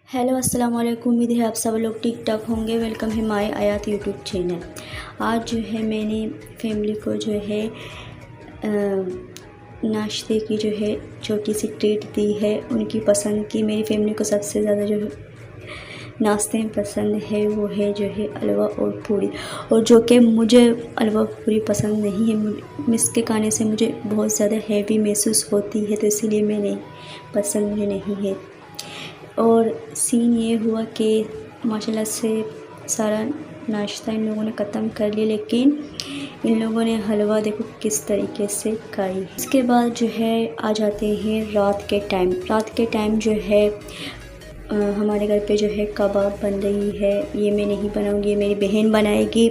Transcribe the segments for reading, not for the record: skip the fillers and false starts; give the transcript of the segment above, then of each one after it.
Hello अस्सलाम वालेकुम। उम्मीद है आप सब लोग ठीक ठाक होंगे। वेलकम है माय आयात यूट्यूब चैनल। आज जो है मैंने फैमिली को जो है नाश्ते की जो है छोटी सी ट्रीट दी है, उनकी पसंद की। मेरी फैमिली को सबसे ज़्यादा जो है नाश्ते में पसंद है वो है जो है हलवा और पूरी, और जो कि मुझे हलवा पूरी पसंद नहीं है। इसके खाने से मुझे बहुत ज़्यादा हैवी महसूस होती है, तो इसीलिए मैं नहीं पसंद मुझे नहीं है। और सीन ये हुआ कि माशाल्लाह से सारा नाश्ता इन लोगों ने ख़त्म कर लिया, लेकिन इन लोगों ने हलवा देखो किस तरीके से खाई। इसके बाद जो है आ जाते हैं रात के टाइम। रात के टाइम जो है हमारे घर पे जो है कबाब बन रही है। ये मैं नहीं बनाऊंगी, ये मेरी बहन बनाएगी।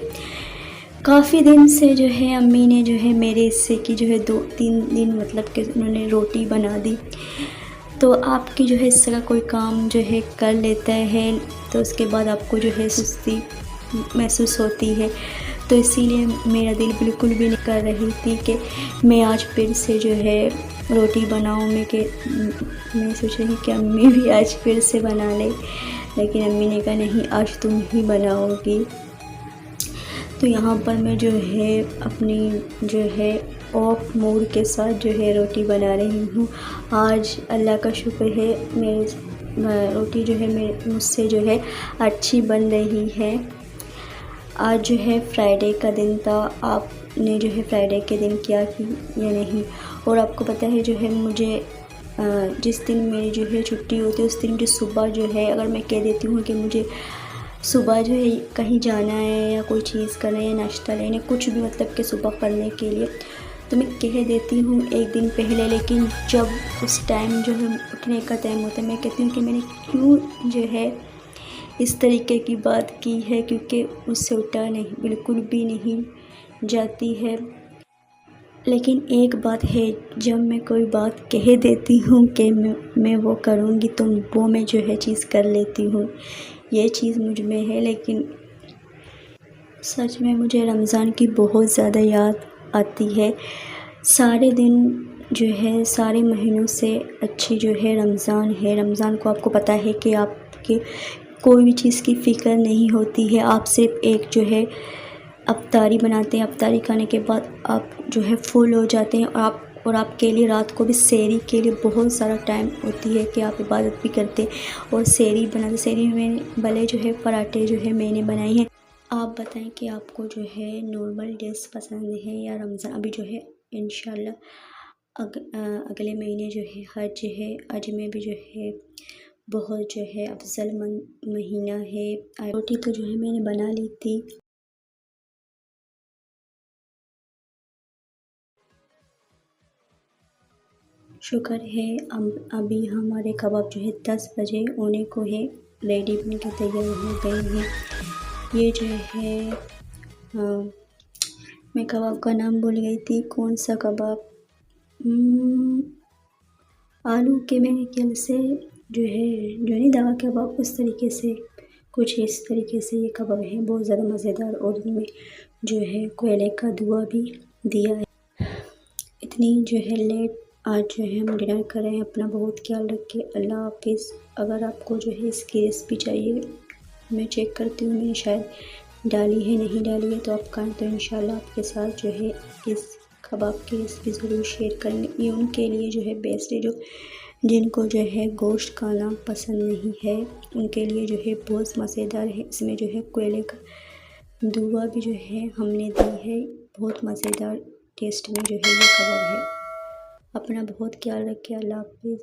काफ़ी दिन से जो है अम्मी ने जो है मेरे हिस्से की जो है 2-3 दिन मतलब कि उन्होंने रोटी बना दी। तो आपकी जो है हिस्से का कोई काम जो है कर लेता है तो उसके बाद आपको जो है सुस्ती महसूस होती है, तो इसीलिए मेरा दिल बिल्कुल भी नहीं कर रही थी कि मैं आज फिर से जो है रोटी बनाऊँ। मैं सोच रही कि अम्मी भी आज फिर से बना ले, लेकिन अम्मी ने कहा नहीं, आज तुम ही बनाओगी। तो यहाँ पर मैं जो है अपनी जो है ऑफ मूड के साथ जो है रोटी बना रही हूँ। आज अल्लाह का शुक्र है मेरे रोटी जो है मुझसे जो है अच्छी बन रही है। आज जो है फ्राइडे का दिन था। आपने जो है फ्राइडे के दिन क्या की या नहीं? और आपको पता है जो है मुझे जिस दिन मेरी जो है छुट्टी होती है उस दिन मुझे सुबह जो है, अगर मैं कह देती हूँ कि मुझे सुबह जो है कहीं जाना है या कोई चीज़ करना है या नाश्ता लेना, कुछ भी मतलब कि सुबह करने के लिए, तो मैं कह देती हूँ एक दिन पहले। लेकिन जब उस टाइम जो है उठने का टाइम होता है, मैं कहती हूँ कि मैंने क्यों जो है इस तरीके की बात की है, क्योंकि उससे उठा नहीं, बिल्कुल भी नहीं जाती है। लेकिन एक बात है, जब मैं कोई बात कह देती हूँ कि मैं वो करूँगी तो वो मैं जो है चीज़ कर लेती हूँ। ये चीज़ मुझ में है। लेकिन सच में मुझे रमज़ान की बहुत ज़्यादा याद आती है। सारे दिन जो है सारे महीनों से अच्छी जो है रमज़ान है। रमज़ान को आपको पता है कि आपके कोई भी चीज़ की फ़िक्र नहीं होती है। आप सिर्फ एक जो है अफ्तारी बनाते हैं, अफ्तारी खाने के बाद आप जो है फुल हो जाते हैं, और आपके लिए रात को भी सहरी के लिए बहुत सारा टाइम होती है कि आप इबादत भी करते और सहरी बनाते। सहरी में भले जो है पराठे जो है मैंने बनाए हैं। आप बताएं कि आपको जो है नॉर्मल डेज़ पसंद है या रमज़ान? अभी जो है इंशाल्लाह अगले महीने जो है हज है। हज में भी जो है बहुत जो है अफजल महीना है। रोटी तो जो है मैंने बना ली थी। शुक्र है अभी हमारे कबाब जो है 10 बजे होने को है, रेडी बन के तैयार हो गए हैं। ये जो है मैं कबाब का नाम भूल गई थी, कौन सा कबाब, आलू के मेरे ख्याल से जो है जो नहीं दावा कबाब, उस तरीके से कुछ इस तरीके से ये कबाब है, बहुत ज़्यादा मज़ेदार। और इनमें जो है कोयले का धुआं भी दिया है। इतनी जो है लेट आज जो है हम डिनर कर रहे हैं। अपना बहुत ख्याल रखिए। अल्लाह हाफिज़। अगर आपको जो है इसकी रेसिपी चाहिए, मैं चेक करती हूँ मैंने शायद डाली है, नहीं डाली है तो आप कहें तो इंशाल्लाह आपके साथ जो है इस कबाब की रेसिपी ज़रूर शेयर करेंगे। ये उनके लिए जो है बेस्ट है जो जिनको जो है गोश्त खाना पसंद नहीं है, उनके लिए जो है बहुत मज़ेदार है। इसमें जो है कोयले का धुआं भी जो है हमने दी है, बहुत मज़ेदार टेस्ट में जो है ये कबाब है। अपना बहुत ख्याल रखिए। अल्लाह हाफिज़।